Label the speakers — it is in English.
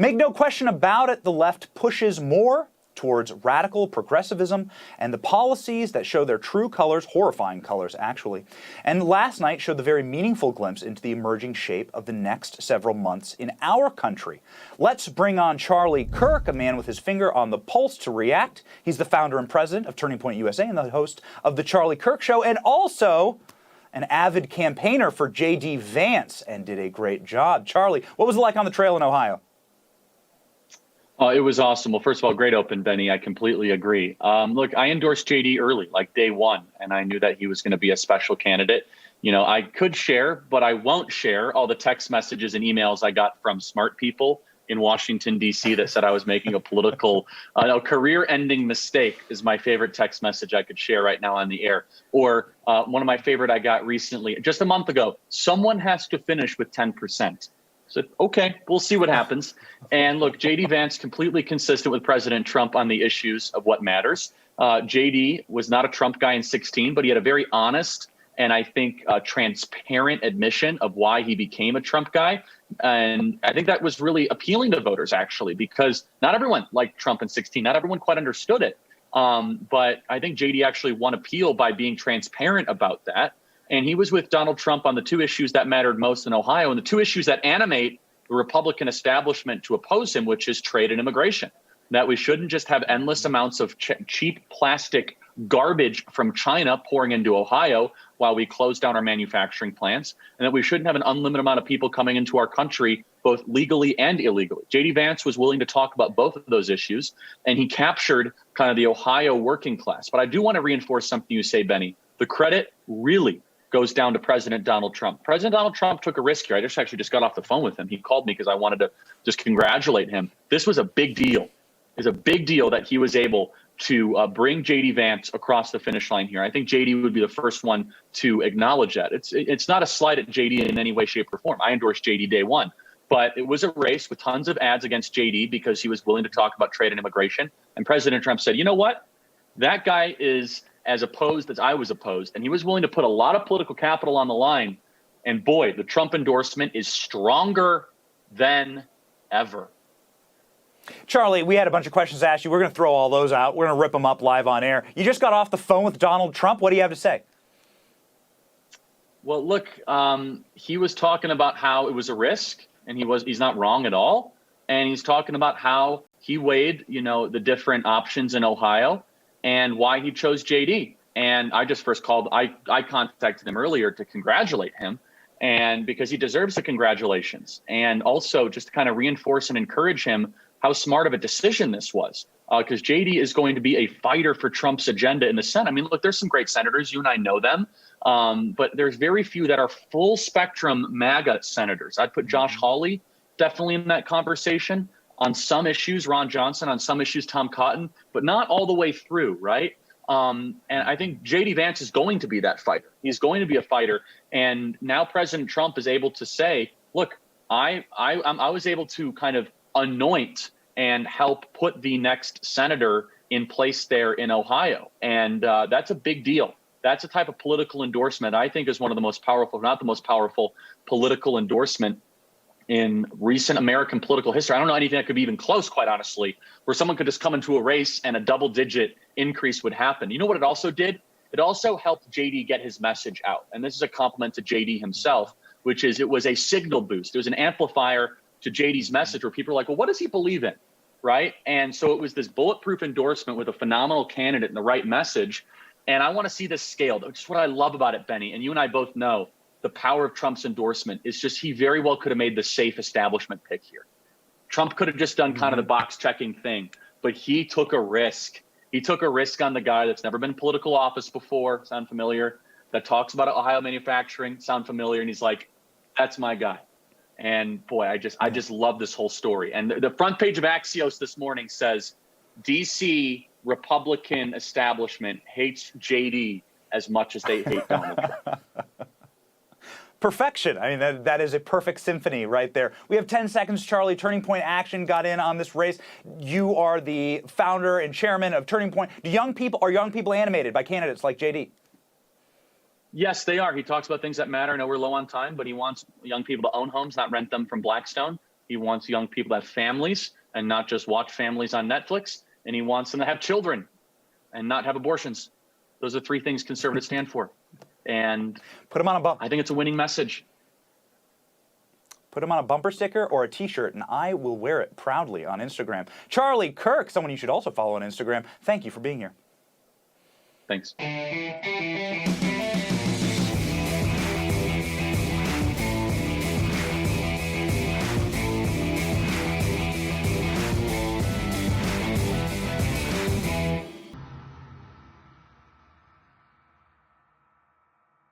Speaker 1: Make no question about it, the left pushes more towards radical progressivism and the policies that show their true colors, horrifying colors actually. And last night showed the very meaningful glimpse into the emerging shape of the next several months in our country. Let's bring on Charlie Kirk, a man with his finger on the pulse, to react. He's the founder and president of Turning Point USA and the host of The Charlie Kirk Show, and also an avid campaigner for J.D. Vance, and did a great job. Charlie, what was it like on the trail in Ohio?
Speaker 2: It was awesome. Well, first of all, great open, Benny. I completely agree. Look, I endorsed JD early, like day one, and I knew that he was going to be a special candidate. You know, I could share, but I won't share all the text messages and emails I got from smart people in Washington, D.C. that said I was making a political, career-ending mistake is my favorite text message I could share right now on the air. Or one of my favorite I got recently, just a month ago, someone has to finish with 10%. So, okay, we'll see what happens. And look, J.D. Vance, completely consistent with President Trump on the issues of what matters. J.D. was not a Trump guy in 2016, but he had a very honest and I think transparent admission of why he became a Trump guy. And I think that was really appealing to voters, actually, because not everyone liked Trump in 2016. Not everyone quite understood it. But I think J.D. actually won appeal by being transparent about that. And he was with Donald Trump on the two issues that mattered most in Ohio, and the two issues that animate the Republican establishment to oppose him, which is trade and immigration. That we shouldn't just have endless amounts of cheap plastic garbage from China pouring into Ohio while we close down our manufacturing plants, and that we shouldn't have an unlimited amount of people coming into our country, both legally and illegally. J.D. Vance was willing to talk about both of those issues, and he captured kind of the Ohio working class. But I do want to reinforce something you say, Benny. The credit really goes down to President Donald Trump. President Donald Trump took a risk here. I just got off the phone with him. He called me because I wanted to just congratulate him. This was a big deal. It's a big deal that he was able to bring J.D. Vance across the finish line here. I think J.D. would be the first one to acknowledge that. It's not a slight at J.D. in any way, shape, or form. I endorsed J.D. day one. But it was a race with tons of ads against J.D. because he was willing to talk about trade and immigration. And President Trump said, you know what? That guy is as opposed as I was opposed. And he was willing to put a lot of political capital on the line. And boy, the Trump endorsement is stronger than ever.
Speaker 1: Charlie, we had a bunch of questions to ask you. We're going to throw all those out. We're going to rip them up live on air. You just got off the phone with Donald Trump. What do you have to say?
Speaker 2: Well, look, he was talking about how it was a risk, and he's not wrong at all. And he's talking about how he weighed, the different options in Ohio and why he chose JD. And I just first called, I contacted him earlier to congratulate him, and because he deserves the congratulations. And also just to kind of reinforce and encourage him how smart of a decision this was, because JD is going to be a fighter for Trump's agenda in the Senate. I mean, look, there's some great senators. You and I know them. But there's very few that are full spectrum MAGA senators. I'd put Josh Hawley definitely in that conversation. On some issues, Ron Johnson, on some issues, Tom Cotton, but not all the way through, right? And I think J.D. Vance is going to be that fighter. He's going to be a fighter. And now President Trump is able to say, look, I was able to kind of anoint and help put the next senator in place there in Ohio. And that's a big deal. That's a type of political endorsement I think is one of the most powerful, if not the most powerful political endorsement in recent American political history. I don't know anything that could be even close, quite honestly, where someone could just come into a race and a double-digit increase would happen. You know what it also did? It also helped JD get his message out. And this is a compliment to JD himself, which is it was a signal boost. It was an amplifier to JD's message where people are like, well, what does he believe in, right? And so it was this bulletproof endorsement with a phenomenal candidate and the right message. And I want to see this scaled, which is what I love about it, Benny. And you and I both know the power of Trump's endorsement is just he very well could have made the safe establishment pick here. Trump could have just done kind of the box checking thing, but he took a risk. He took a risk on the guy that's never been in political office before, sound familiar, that talks about Ohio manufacturing, sound familiar, and he's like, that's my guy. And boy, I just love this whole story. And the front page of Axios this morning says, DC Republican establishment hates JD as much as they hate Donald Trump.
Speaker 1: Perfection. I mean, that is a perfect symphony right there. We have 10 seconds, Charlie. Turning Point Action got in on this race. You are the founder and chairman of Turning Point. Are young people animated by candidates like JD?
Speaker 2: Yes, they are. He talks about things that matter. I know we're low on time, but he wants young people to own homes, not rent them from Blackstone. He wants young people to have families and not just watch families on Netflix. And he wants them to have children and not have abortions. Those are three things conservatives stand for. And
Speaker 1: Put him on a bump.
Speaker 2: I think it's a winning message.
Speaker 1: Put him on a bumper sticker or a t-shirt, and I will wear it proudly on Instagram. Charlie Kirk, someone you should also follow on Instagram, thank you for being here.
Speaker 2: Thanks.